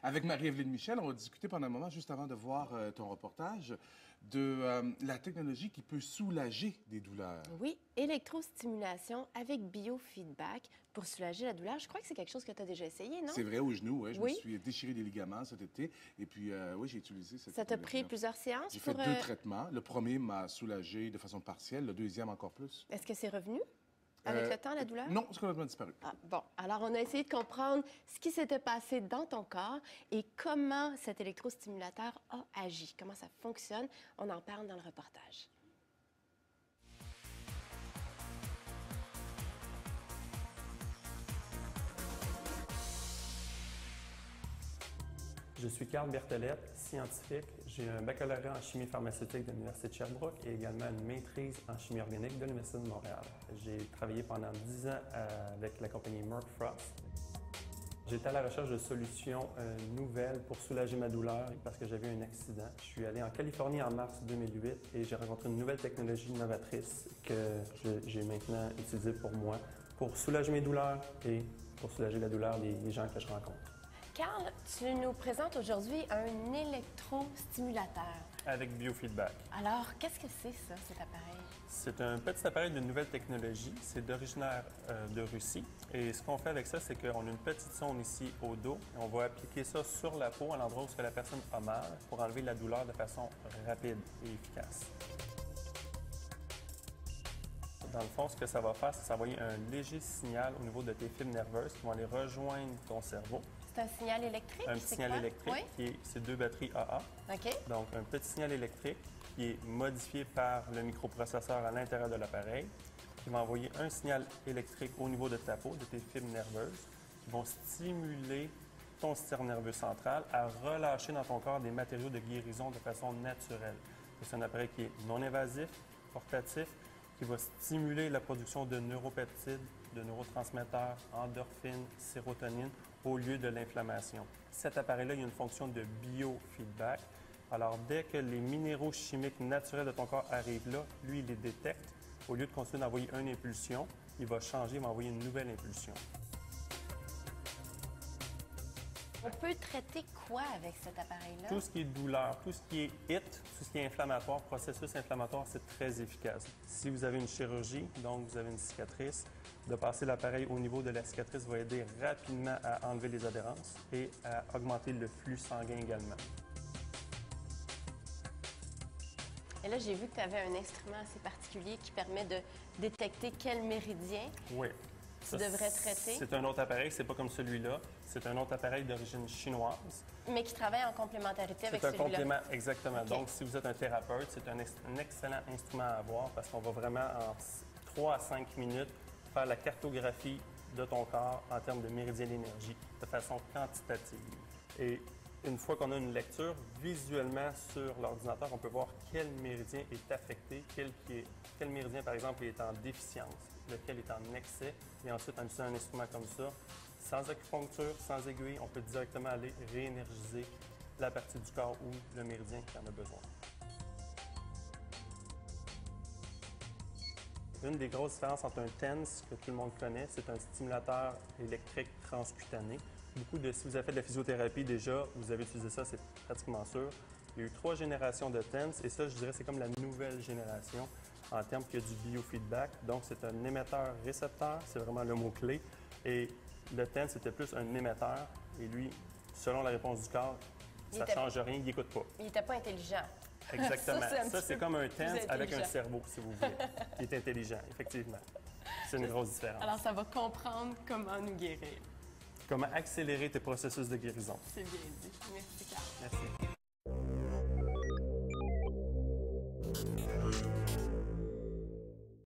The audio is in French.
Avec Marie-Evelyne Michel, on va discuter pendant un moment, juste avant de voir ton reportage, de la technologie qui peut soulager des douleurs. Oui, électrostimulation avec biofeedback pour soulager la douleur. Je crois que c'est quelque chose que tu as déjà essayé, non? C'est vrai, au genou, ouais, je me Oui. suis déchiré des ligaments cet été. Et puis, oui, j'ai utilisé cette Ça t'a pris technologie-là. plusieurs séances J'ai fait pour... 2 traitements. Le premier m'a soulagé de façon partielle, le deuxième encore plus. Est-ce que c'est revenu avec le temps, la douleur? Non, c'est complètement disparu. Ah, bon, alors on a essayé de comprendre ce qui s'était passé dans ton corps et comment cet électrostimulateur a agi, comment ça fonctionne. On en parle dans le reportage. Je suis Carl Berthelette, scientifique. J'ai un baccalauréat en chimie pharmaceutique de l'Université de Sherbrooke et également une maîtrise en chimie organique de l'Université de Montréal. J'ai travaillé pendant 10 ans avec la compagnie Merck Frost. J'étais à la recherche de solutions nouvelles pour soulager ma douleur parce que j'avais eu un accident. Je suis allé en Californie en mars 2008 et j'ai rencontré une nouvelle technologie novatrice que j'ai maintenant utilisée pour moi, pour soulager mes douleurs et pour soulager la douleur des gens que je rencontre. Carl, tu nous présentes aujourd'hui un électrostimulateur. Avec biofeedback. Alors, qu'est-ce que c'est ça, cet appareil? C'est un petit appareil de nouvelle technologie. C'est d'originaire de Russie. Et ce qu'on fait avec ça, c'est qu'on a une petite sonde ici au dos. Et on va appliquer ça sur la peau, à l'endroit où la personne a mal, pour enlever la douleur de façon rapide et efficace. Dans le fond, ce que ça va faire, c'est s'envoyer un léger signal au niveau de tes fibres nerveuses qui vont aller rejoindre ton cerveau. C'est un signal électrique? Un petit signal électrique, Oui? c'est 2 batteries AA. OK. Donc, un petit signal électrique qui est modifié par le microprocesseur à l'intérieur de l'appareil, qui va envoyer un signal électrique au niveau de ta peau, de tes fibres nerveuses, qui vont stimuler ton système nerveux central à relâcher dans ton corps des matériaux de guérison de façon naturelle. C'est un appareil qui est non invasif, portatif, qui va stimuler la production de neuropeptides, de neurotransmetteurs, endorphines, sérotonine, au lieu de l'inflammation. Cet appareil-là, il y a une fonction de biofeedback. Alors, dès que les minéraux chimiques naturels de ton corps arrivent là, lui, il les détecte. Au lieu de continuer d'envoyer une impulsion, il va changer, il va envoyer une nouvelle impulsion. On peut traiter quoi avec cet appareil-là? Tout ce qui est douleur, tout ce qui est HIT, tout ce qui est inflammatoire, processus inflammatoire, c'est très efficace. Si vous avez une chirurgie, donc vous avez une cicatrice, de passer l'appareil au niveau de la cicatrice va aider rapidement à enlever les adhérences et à augmenter le flux sanguin également. Et là, j'ai vu que tu avais un instrument assez particulier qui permet de détecter quel méridien Oui. tu devrais traiter. C'est un autre appareil, c'est pas comme celui-là. C'est un autre appareil d'origine chinoise. Mais qui travaille en complémentarité avec C'est un celui-là. complément, exactement. OK. Donc, si vous êtes un thérapeute, c'est un excellent instrument à avoir parce qu'on va vraiment, en 3 à 5 minutes, faire la cartographie de ton corps en termes de méridien d'énergie de façon quantitative. Et une fois qu'on a une lecture, visuellement sur l'ordinateur, on peut voir quel méridien est affecté, quel méridien, par exemple, est en déficience, lequel est en excès. Et ensuite, en utilisant un instrument comme ça, sans acupuncture, sans aiguille, on peut directement aller réénergiser la partie du corps ou le méridien qui en a besoin. Une des grosses différences entre un TENS, que tout le monde connaît, c'est un stimulateur électrique transcutané. Si vous avez fait de la physiothérapie déjà, vous avez utilisé ça, c'est pratiquement sûr. Il y a eu 3 générations de TENS et ça, je dirais, c'est comme la nouvelle génération en termes qu'il y a du biofeedback. Donc, c'est un émetteur-récepteur, c'est vraiment le mot-clé. Et le TENS, c'était plus un émetteur. Et lui, selon la réponse du corps, ça ne change rien, il n'écoute pas. Il n'était pas intelligent. Exactement. Ça, c'est comme un TENS avec un intelligent. cerveau, si vous voulez. Il est intelligent, effectivement. C'est une grosse différence. Alors, ça va comprendre comment nous guérir. Comment accélérer tes processus de guérison. C'est bien dit. Merci, Carl. Merci.